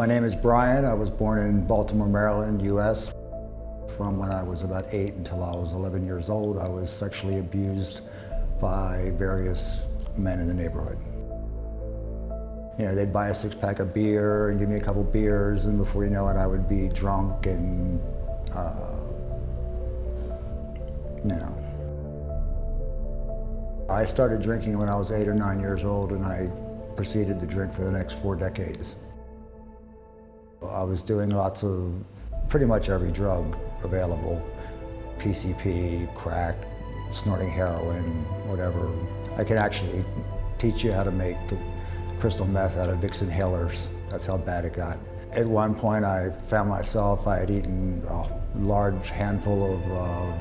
My name is Brian. I was born in Baltimore, Maryland, US. From when I was about 8 until I was 11 years old, I was sexually abused by various men in the neighborhood. You know, they'd buy a six-pack of beer and give me a couple beers, and before you know it, I would be drunk and, you know. I started drinking when I was 8 or 9 years old, and I proceeded to drink for the next 4 decades. I was doing lots of, pretty much every drug available. PCP, crack, snorting heroin, whatever. I can actually teach you how to make crystal meth out of Vicks inhalers. That's how bad it got. At one point I found myself, I had eaten a large handful of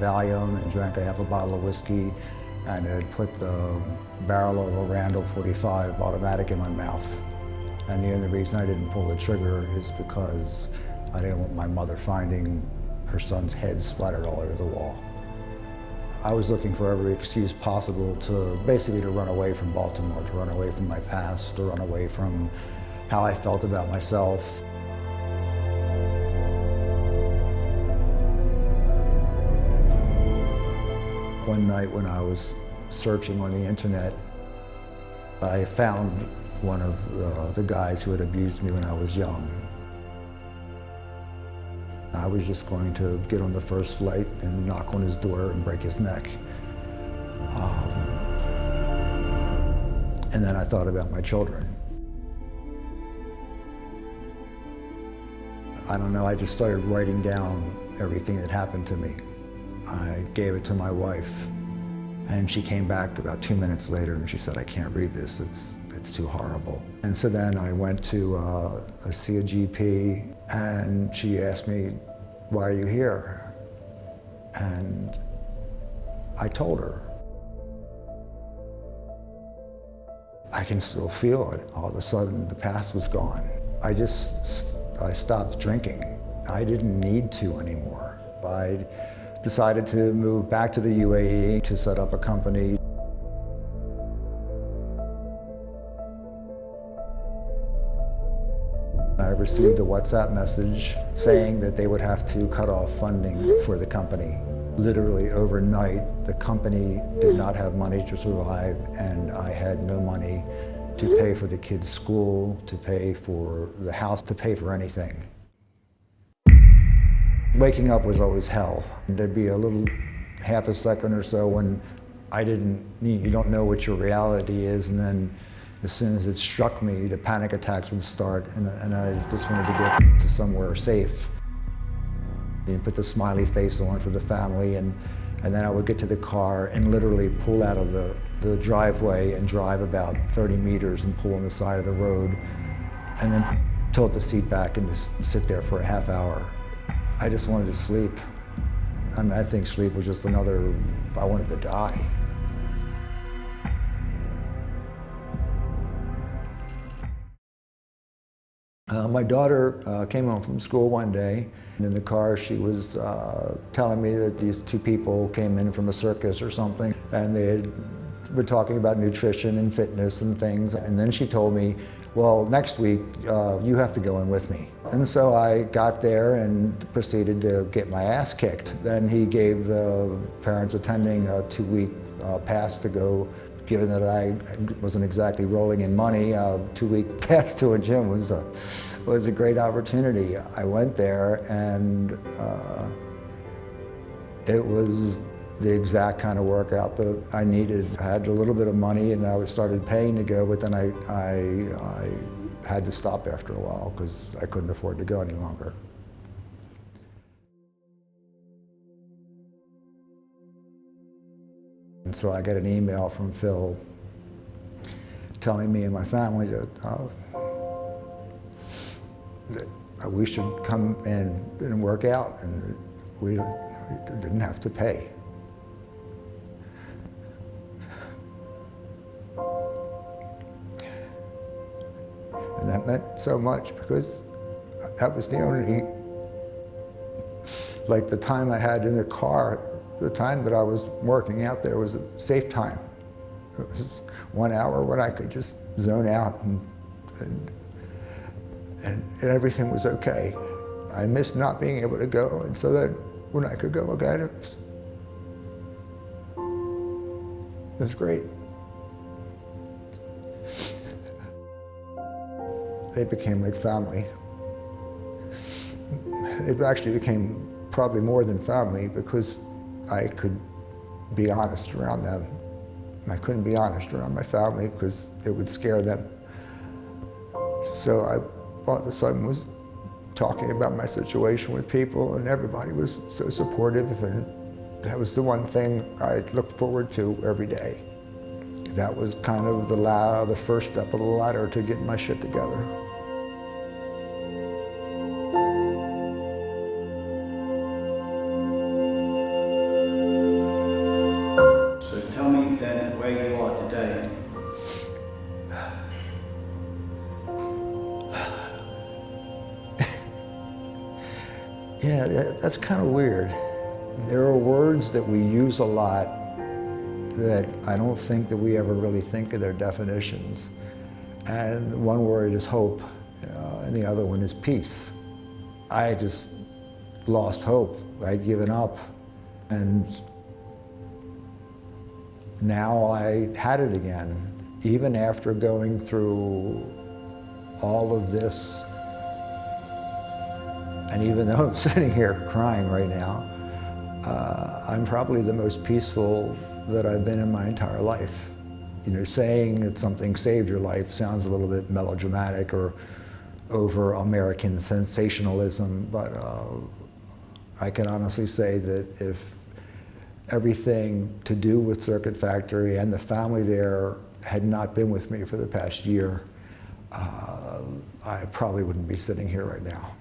Valium and drank a half a bottle of whiskey, and had put the barrel of a Randall 45 automatic in my mouth. And the only reason I didn't pull the trigger is because I didn't want my mother finding her son's head splattered all over the wall. I was looking for every excuse possible to basically to run away from Baltimore, to run away from my past, to run away from how I felt about myself. One night when I was searching on the internet, I found one of the guys who had abused me when I was young. I was just going to get on the first flight and knock on his door and break his neck. And then I thought about my children. I don't know, I just started writing down everything that happened to me. I gave it to my wife, and she came back about 2 minutes later and she said, "I can't read this, it's too horrible." And so then I went to see a GP, and she asked me, "Why are you here?" And I told her. I can still feel it. All of a sudden, the past was gone. I stopped drinking. I didn't need to anymore. I decided to move back to the UAE to set up a company. I received a WhatsApp message saying that they would have to cut off funding for the company. Literally overnight, the company did not have money to survive, and I had no money to pay for the kids' school, to pay for the house, to pay for anything. Waking up was always hell. There'd be a little half a second or so when you don't know what your reality is, and then as soon as it struck me, the panic attacks would start, and I just wanted to get to somewhere safe. You put the smiley face on for the family, and then I would get to the car and literally pull out of the driveway and drive about 30 meters and pull on the side of the road, and then tilt the seat back and just sit there for a half hour. I just wanted to sleep. I mean, I think sleep was just I wanted to die. My daughter came home from school one day, and in the car she was telling me that these two people came in from a circus or something, and they were talking about nutrition and fitness and things. And then she told me, "Well, next week you have to go in with me." And so I got there and proceeded to get my ass kicked. Then he gave the parents attending a 2-week pass to go. Given that I wasn't exactly rolling in money, a 2-week pass to a gym was a great opportunity. I went there, and it was the exact kind of workout that I needed. I had a little bit of money, and I started paying to go, but then I had to stop after a while because I couldn't afford to go any longer. And so I got an email from Phil telling me and my family that we should come in and work out, and we didn't have to pay. And that meant so much because that was the only, like the time I had in the car, the time that I was working out there was a safe time. It was 1 hour when I could just zone out, and everything was okay. I missed not being able to go, and so that when I could go again, it was great. They became like family. It actually became probably more than family because I could be honest around them. I couldn't be honest around my family because it would scare them. So I all of a sudden was talking about my situation with people, and everybody was so supportive, and that was the one thing I looked forward to every day. That was kind of the first step of the ladder to getting my shit together. So tell me then where you are today. Yeah, that's kind of weird. There are words that we use a lot that I don't think that we ever really think of their definitions. And one word is hope, and the other one is peace. I just lost hope. I'd given up. And now I had it again. Even after going through all of this, and even though I'm sitting here crying right now, I'm probably the most peaceful that I've been in my entire life. You know, saying that something saved your life sounds a little bit melodramatic or over American sensationalism, but I can honestly say that if everything to do with Circuit Factory and the family there had not been with me for the past year, I probably wouldn't be sitting here right now.